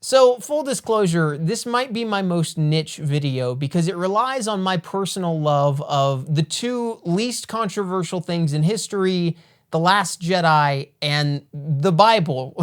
So, full disclosure, this might be my most niche video because it relies on my personal love of the two least controversial things in history, The Last Jedi and the Bible.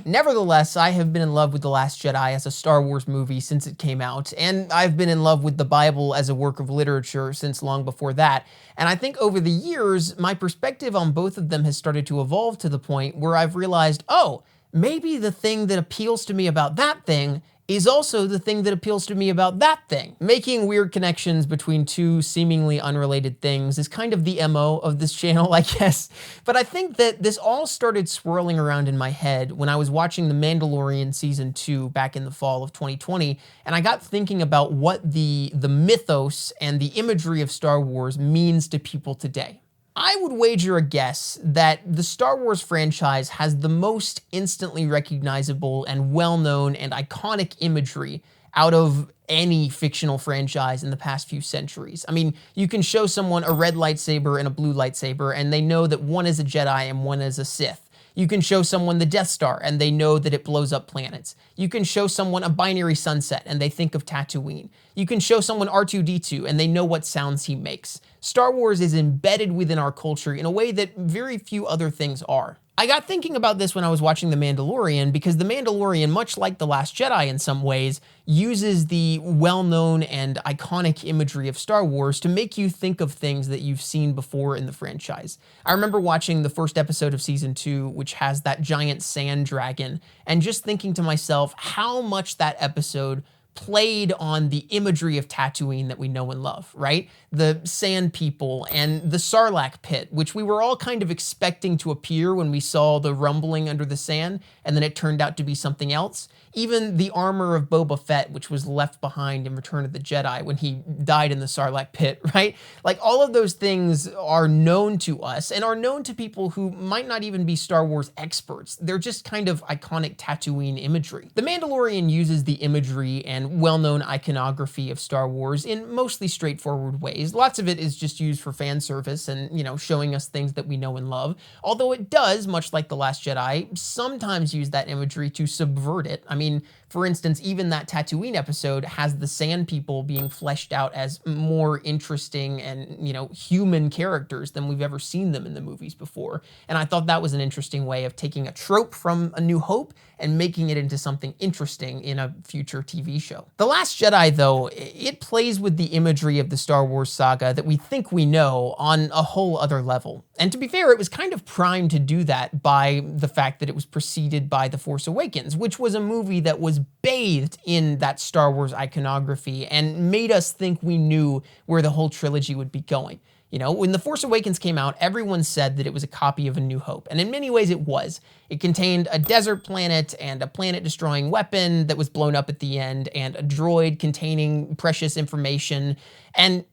Nevertheless, I have been in love with The Last Jedi as a Star Wars movie since it came out, and I've been in love with the Bible as a work of literature since long before that. And I think over the years, my perspective on both of them has started to evolve to the point where I've realized, oh, maybe the thing that appeals to me about that thing is also the thing that appeals to me about that thing. Making weird connections between two seemingly unrelated things is kind of the MO of this channel, I guess. But I think that this all started swirling around in my head when I was watching The Mandalorian Season 2 back in the fall of 2020, and I got thinking about what the mythos and the imagery of Star Wars means to people today. I would wager a guess that the Star Wars franchise has the most instantly recognizable and well-known and iconic imagery out of any fictional franchise in the past few centuries. I mean, you can show someone a red lightsaber and a blue lightsaber, and they know that one is a Jedi and one is a Sith. You can show someone the Death Star and they know that it blows up planets. You can show someone a binary sunset and they think of Tatooine. You can show someone R2-D2 and they know what sounds he makes. Star Wars is embedded within our culture in a way that very few other things are. I got thinking about this when I was watching The Mandalorian because The Mandalorian, much like The Last Jedi in some ways, uses the well-known and iconic imagery of Star Wars to make you think of things that you've seen before in the franchise. I remember watching the first episode of Season 2, which has that giant sand dragon, and just thinking to myself how much that episode played on the imagery of Tatooine that we know and love, right? The sand people and the Sarlacc pit, which we were all kind of expecting to appear when we saw the rumbling under the sand, and then it turned out to be something else. Even the armor of Boba Fett, which was left behind in Return of the Jedi when he died in the Sarlacc pit, right? Like, all of those things are known to us and are known to people who might not even be Star Wars experts. They're just kind of iconic Tatooine imagery. The Mandalorian uses the imagery and well-known iconography of Star Wars in mostly straightforward ways. Lots of it is just used for fan service and, showing us things that we know and love. Although it does, much like The Last Jedi, sometimes use that imagery to subvert it. I mean, for instance, even that Tatooine episode has the Sand People being fleshed out as more interesting and, human characters than we've ever seen them in the movies before. And I thought that was an interesting way of taking a trope from A New Hope and making it into something interesting in a future TV show. The Last Jedi, though, it plays with the imagery of the Star Wars saga that we think we know on a whole other level. And to be fair, it was kind of primed to do that by the fact that it was preceded by The Force Awakens, which was a movie that was bathed in that Star Wars iconography and made us think we knew where the whole trilogy would be going. When The Force Awakens came out, everyone said that it was a copy of A New Hope, and in many ways it was. It contained a desert planet and a planet-destroying weapon that was blown up at the end, and a droid containing precious information, and,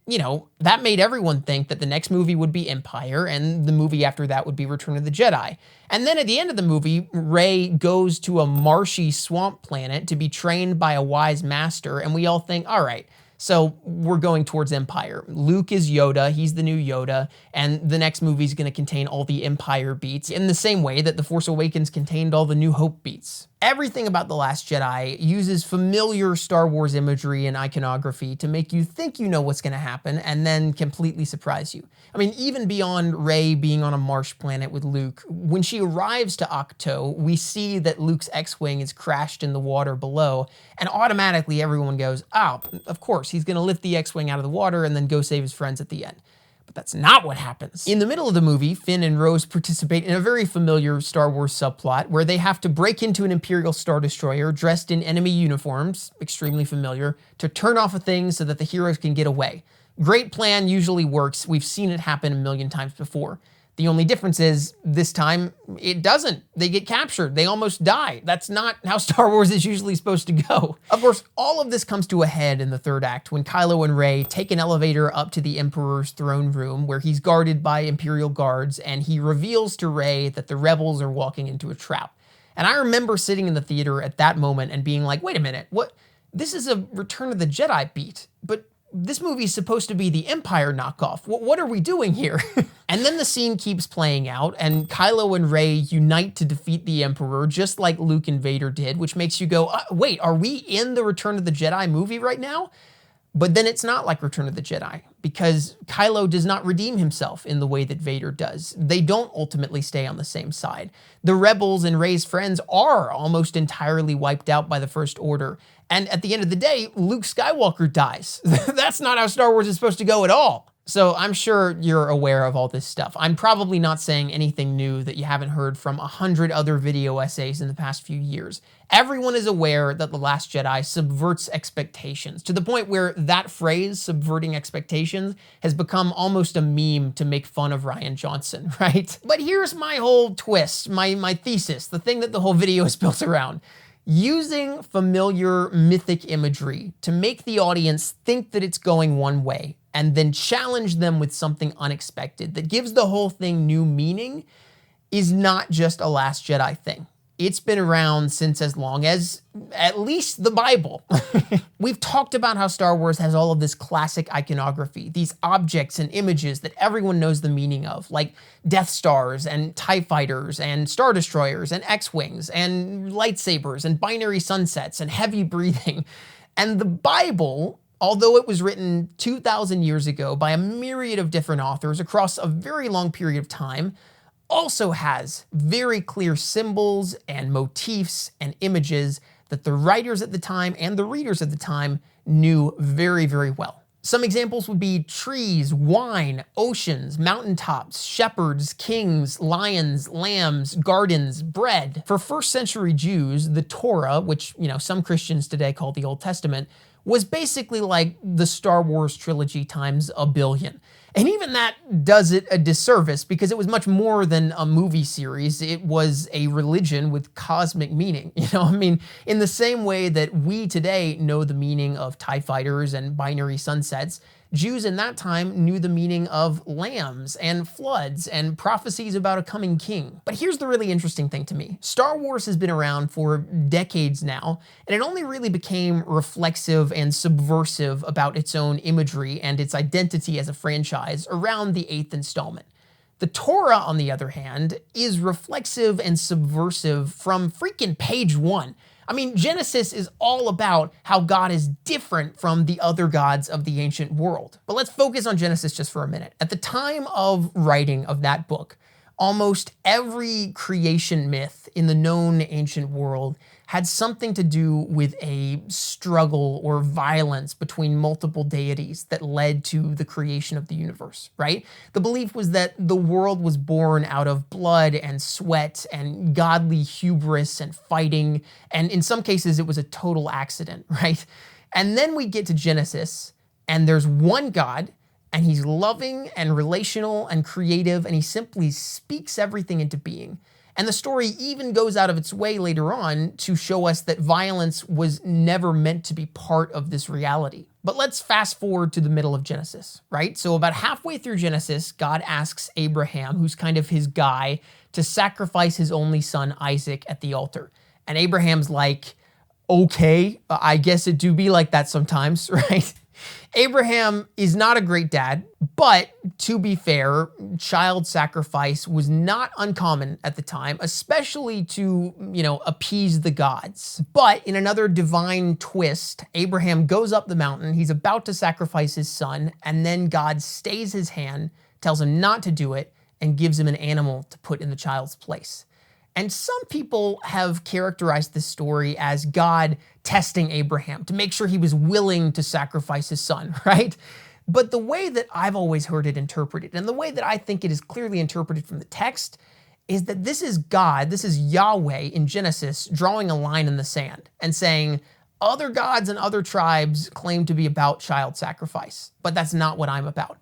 that made everyone think that the next movie would be Empire, and the movie after that would be Return of the Jedi. And then at the end of the movie, Rey goes to a marshy swamp planet to be trained by a wise master, and we all think, all right, so we're going towards Empire. Luke is Yoda, he's the new Yoda, and the next movie is going to contain all the Empire beats in the same way that The Force Awakens contained all the New Hope beats. Everything about The Last Jedi uses familiar Star Wars imagery and iconography to make you think you know what's going to happen and then completely surprise you. I mean, even beyond Rey being on a marsh planet with Luke, when she arrives to Ahch-To, we see that Luke's X-Wing is crashed in the water below, and automatically everyone goes, oh, of course, he's going to lift the X-Wing out of the water and then go save his friends at the end. But that's not what happens. In the middle of the movie, Finn and Rose participate in a very familiar Star Wars subplot where they have to break into an Imperial Star Destroyer dressed in enemy uniforms, extremely familiar, to turn off a thing so that the heroes can get away. Great plan, usually works. We've seen it happen a million times before. The only difference is, this time, it doesn't. They get captured. They almost die. That's not how Star Wars is usually supposed to go. Of course, all of this comes to a head in the third act when Kylo and Rey take an elevator up to the Emperor's throne room where he's guarded by Imperial guards, and he reveals to Rey that the rebels are walking into a trap. And I remember sitting in the theater at that moment and being like, wait a minute, what? This is a Return of the Jedi beat, but this movie is supposed to be the Empire knockoff. What are we doing here? And then the scene keeps playing out, and Kylo and Rey unite to defeat the Emperor, just like Luke and Vader did, which makes you go, wait, are we in the Return of the Jedi movie right now? But then it's not like Return of the Jedi, because Kylo does not redeem himself in the way that Vader does. They don't ultimately stay on the same side. The rebels and Rey's friends are almost entirely wiped out by the First Order. And at the end of the day, Luke Skywalker dies. That's not how Star Wars is supposed to go at all. So I'm sure you're aware of all this stuff. I'm probably not saying anything new that you haven't heard from 100 other video essays in the past few years. Everyone is aware that The Last Jedi subverts expectations, to the point where that phrase, subverting expectations, has become almost a meme to make fun of Rian Johnson, right? But here's my whole twist, my thesis, the thing that the whole video is built around. Using familiar mythic imagery to make the audience think that it's going one way, and then challenge them with something unexpected that gives the whole thing new meaning, is not just a Last Jedi thing. It's been around since as long as at least the Bible. We've talked about how Star Wars has all of this classic iconography, these objects and images that everyone knows the meaning of, like Death Stars and TIE Fighters and Star Destroyers and X-Wings and lightsabers and binary sunsets and heavy breathing. And the Bible, although it was written 2,000 years ago by a myriad of different authors across a very long period of time, also has very clear symbols and motifs and images that the writers at the time and the readers at the time knew very, very well. Some examples would be trees, wine, oceans, mountaintops, shepherds, kings, lions, lambs, gardens, bread. For first century Jews, the Torah, which some Christians today call the Old Testament, was basically like the Star Wars trilogy times a billion. And even that does it a disservice, because it was much more than a movie series. It was a religion with cosmic meaning. In the same way that we today know the meaning of TIE fighters and binary sunsets, Jews in that time knew the meaning of lambs and floods and prophecies about a coming king. But here's the really interesting thing to me. Star Wars has been around for decades now, and it only really became reflexive and subversive about its own imagery and its identity as a franchise around the 8th installment. The Torah, on the other hand, is reflexive and subversive from freaking page one. Genesis is all about how God is different from the other gods of the ancient world. But let's focus on Genesis just for a minute. At the time of writing of that book, almost every creation myth in the known ancient world had something to do with a struggle or violence between multiple deities that led to the creation of the universe, right? The belief was that the world was born out of blood and sweat and godly hubris and fighting, and in some cases it was a total accident, right? And then we get to Genesis, and there's one God, and he's loving and relational and creative, and he simply speaks everything into being. And the story even goes out of its way later on to show us that violence was never meant to be part of this reality. But let's fast forward to the middle of Genesis, right? So about halfway through Genesis, God asks Abraham, who's kind of his guy, to sacrifice his only son Isaac at the altar. And Abraham's like, okay, I guess it do be like that sometimes, right? Abraham is not a great dad, but to be fair, child sacrifice was not uncommon at the time, especially to, appease the gods. But in another divine twist, Abraham goes up the mountain, he's about to sacrifice his son, and then God stays his hand, tells him not to do it, and gives him an animal to put in the child's place. And some people have characterized this story as God testing Abraham to make sure he was willing to sacrifice his son, right? But the way that I've always heard it interpreted, and the way that I think it is clearly interpreted from the text, is that this is God, this is Yahweh in Genesis drawing a line in the sand and saying, other gods and other tribes claim to be about child sacrifice, but that's not what I'm about.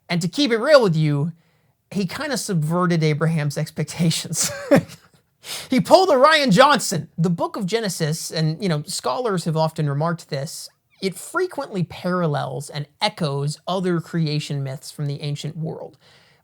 And to keep it real with you, he kind of subverted Abraham's expectations. He pulled a Rian Johnson. The book of Genesis, and scholars have often remarked this, it frequently parallels and echoes other creation myths from the ancient world.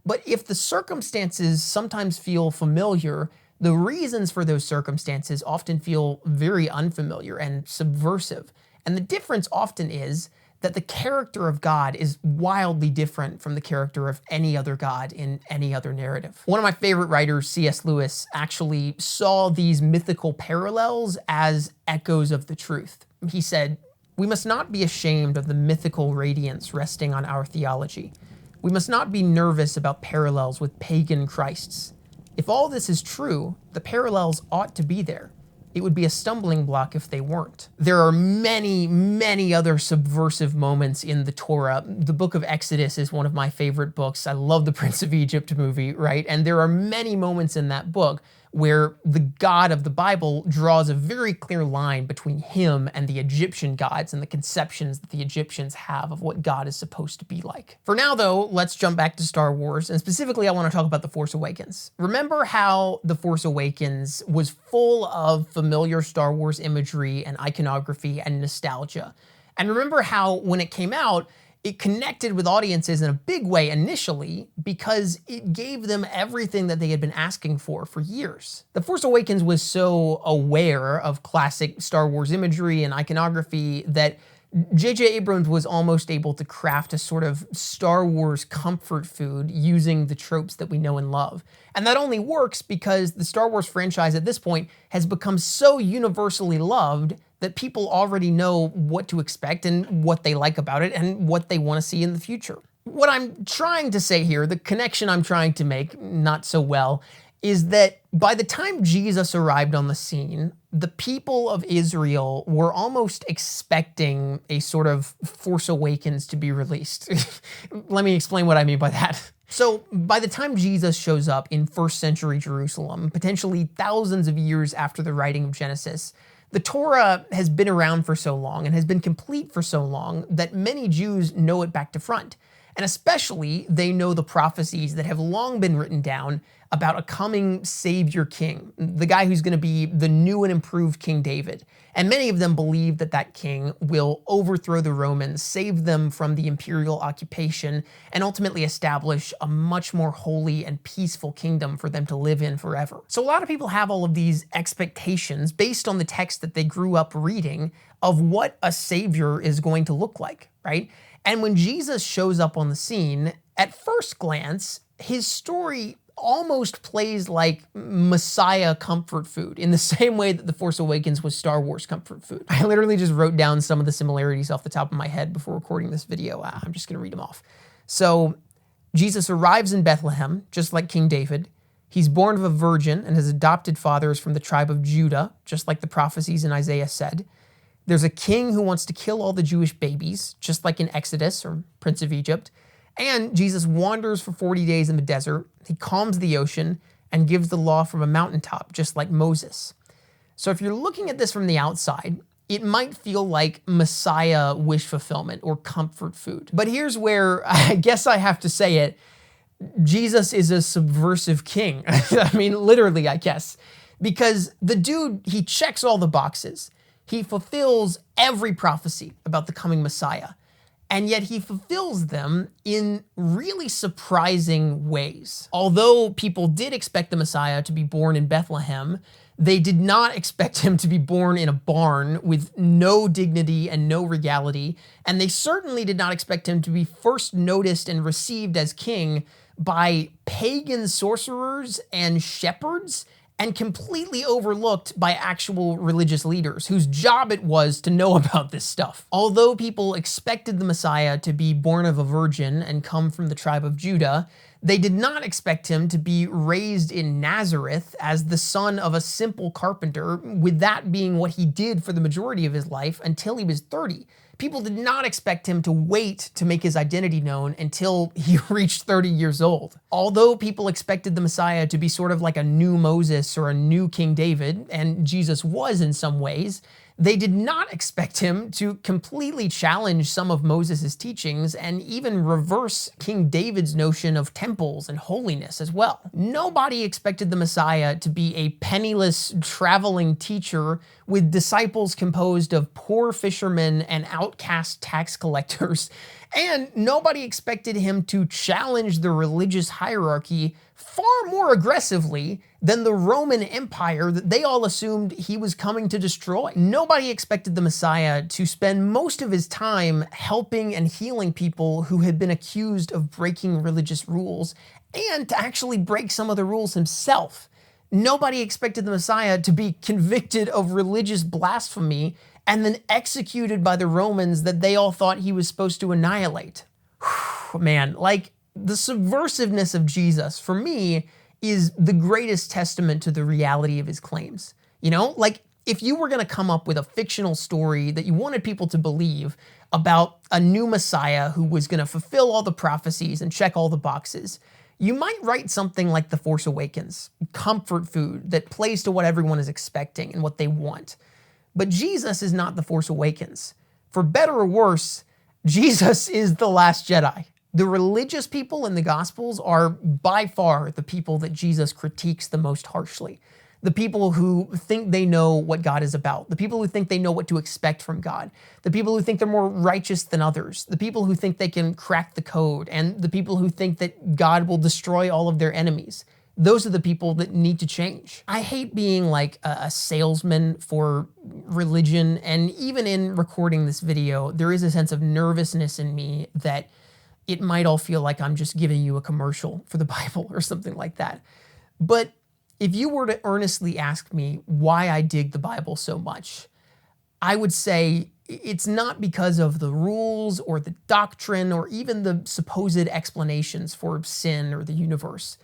But if the circumstances sometimes feel familiar, the reasons for those circumstances often feel very unfamiliar and subversive. And the difference often is that the character of God is wildly different from the character of any other God in any other narrative. One of my favorite writers, C.S. Lewis, actually saw these mythical parallels as echoes of the truth. He said, "We must not be ashamed of the mythical radiance resting on our theology. We must not be nervous about parallels with pagan Christs. If all this is true, the parallels ought to be there. It would be a stumbling block if they weren't." There are many, many other subversive moments in the Torah. The book of Exodus is one of my favorite books. I love the Prince of Egypt movie, right? And there are many moments in that book where the God of the Bible draws a very clear line between him and the Egyptian gods and the conceptions that the Egyptians have of what God is supposed to be like. For now, though, let's jump back to Star Wars, and specifically I want to talk about The Force Awakens. Remember how The Force Awakens was full of familiar Star Wars imagery and iconography and nostalgia? And remember how when it came out, it connected with audiences in a big way initially because it gave them everything that they had been asking for years. The Force Awakens was so aware of classic Star Wars imagery and iconography that J.J. Abrams was almost able to craft a sort of Star Wars comfort food using the tropes that we know and love. And that only works because the Star Wars franchise at this point has become so universally loved that people already know what to expect and what they like about it and what they want to see in the future. What I'm trying to say here, the connection I'm trying to make, not so well, is that by the time Jesus arrived on the scene, the people of Israel were almost expecting a sort of Force Awakens to be released. Let me explain what I mean by that. So by the time Jesus shows up in first century Jerusalem, potentially thousands of years after the writing of Genesis, the Torah has been around for so long and has been complete for so long that many Jews know it back to front. And especially, they know the prophecies that have long been written down about a coming Savior King, the guy who's going to be the new and improved King David. And many of them believe that that king will overthrow the Romans, save them from the imperial occupation, and ultimately establish a much more holy and peaceful kingdom for them to live in forever. So a lot of people have all of these expectations based on the text that they grew up reading of what a savior is going to look like, right? And when Jesus shows up on the scene, at first glance, his story almost plays like Messiah comfort food in the same way that The Force Awakens was Star Wars comfort food. I literally just wrote down some of the similarities off the top of my head before recording this video. I'm just gonna read them off. So Jesus arrives in Bethlehem, just like King David. He's born of a virgin and his adopted father is from the tribe of Judah, just like the prophecies in Isaiah said. There's a king who wants to kill all the Jewish babies, just like in Exodus or Prince of Egypt. And Jesus wanders for 40 days in the desert. He calms the ocean and gives the law from a mountaintop, just like Moses. So if you're looking at this from the outside, it might feel like Messiah wish fulfillment or comfort food. But here's where I guess I have to say it. Jesus is a subversive king. I mean, literally, I guess. Because the dude, he checks all the boxes. He fulfills every prophecy about the coming Messiah. And yet he fulfills them in really surprising ways. Although people did expect the Messiah to be born in Bethlehem, they did not expect him to be born in a barn with no dignity and no regality. And they certainly did not expect him to be first noticed and received as king by pagan sorcerers and shepherds, and completely overlooked by actual religious leaders whose job it was to know about this stuff. Although people expected the Messiah to be born of a virgin and come from the tribe of Judah, they did not expect him to be raised in Nazareth as the son of a simple carpenter, with that being what he did for the majority of his life until he was 30. People did not expect him to wait to make his identity known until he reached 30 years old. Although people expected the Messiah to be sort of like a new Moses or a new King David, and Jesus was in some ways, they did not expect him to completely challenge some of Moses' teachings and even reverse King David's notion of temples and holiness as well. Nobody expected the Messiah to be a penniless traveling teacher with disciples composed of poor fishermen and outcast tax collectors. And nobody expected him to challenge the religious hierarchy far more aggressively than the Roman Empire that they all assumed he was coming to destroy. Nobody expected the Messiah to spend most of his time helping and healing people who had been accused of breaking religious rules, and to actually break some of the rules himself. Nobody expected the Messiah to be convicted of religious blasphemy and then executed by the Romans that they all thought he was supposed to annihilate. Whew, man, like, the subversiveness of Jesus, for me, is the greatest testament to the reality of his claims. You know, like, if you were going to come up with a fictional story that you wanted people to believe about a new Messiah who was going to fulfill all the prophecies and check all the boxes, you might write something like The Force Awakens, comfort food that plays to what everyone is expecting and what they want. But Jesus is not The Force Awakens. For better or worse, Jesus is the Last Jedi. The religious people in the Gospels are by far the people that Jesus critiques the most harshly. The people who think they know what God is about. The people who think they know what to expect from God. The people who think they're more righteous than others. The people who think they can crack the code. And the people who think that God will destroy all of their enemies. Those are the people that need to change. I hate being like a salesman for religion. And even in recording this video, there is a sense of nervousness in me that it might all feel like I'm just giving you a commercial for the Bible or something like that. But if you were to earnestly ask me why I dig the Bible so much, I would say it's not because of the rules or the doctrine or even the supposed explanations for sin or the universe.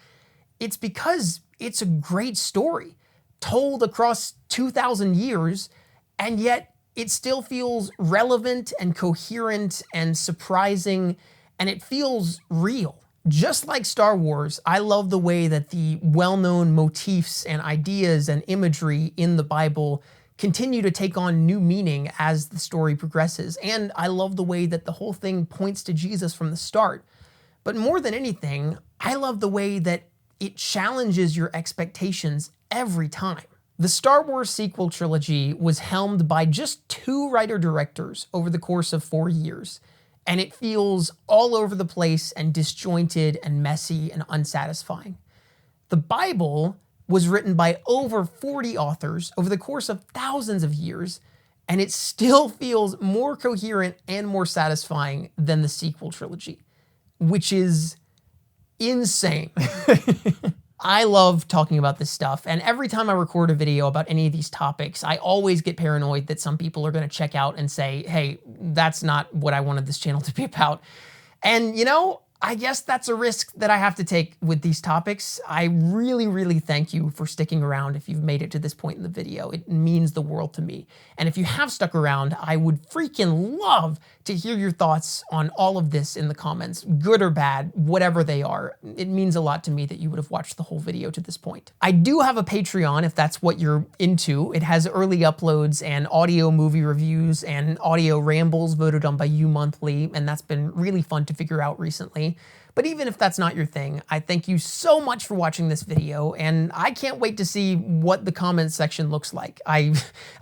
It's because it's a great story told across 2,000 years, and yet it still feels relevant and coherent and surprising, and it feels real. Just like Star Wars, I love the way that the well-known motifs and ideas and imagery in the Bible continue to take on new meaning as the story progresses. And I love the way that the whole thing points to Jesus from the start. But more than anything, I love the way that it challenges your expectations every time. The Star Wars sequel trilogy was helmed by just 2 writer-directors over the course of 4 years. And it feels all over the place and disjointed and messy and unsatisfying. The Bible was written by over 40 authors over the course of thousands of years, and it still feels more coherent and more satisfying than the sequel trilogy, which is insane. I love talking about this stuff, and every time I record a video about any of these topics, I always get paranoid that some people are going to check out and say, hey, that's not what I wanted this channel to be about. And you know, I guess that's a risk that I have to take with these topics. I really, really thank you for sticking around if you've made it to this point in the video. It means the world to me. And if you have stuck around, I would freaking love to hear your thoughts on all of this in the comments, good or bad, whatever they are. It means a lot to me that you would have watched the whole video to this point. I do have a Patreon if that's what you're into. It has early uploads and audio movie reviews and audio rambles voted on by you monthly, and that's been really fun to figure out recently. But even if that's not your thing, I thank you so much for watching this video, and I can't wait to see what the comments section looks like. I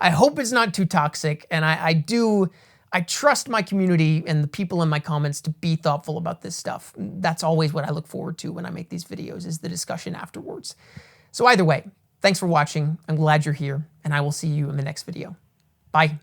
hope it's not too toxic, and I trust my community and the people in my comments to be thoughtful about this stuff. That's always what I look forward to when I make these videos, is the discussion afterwards. So either way, thanks for watching. I'm glad you're here, and I will see you in the next video. Bye.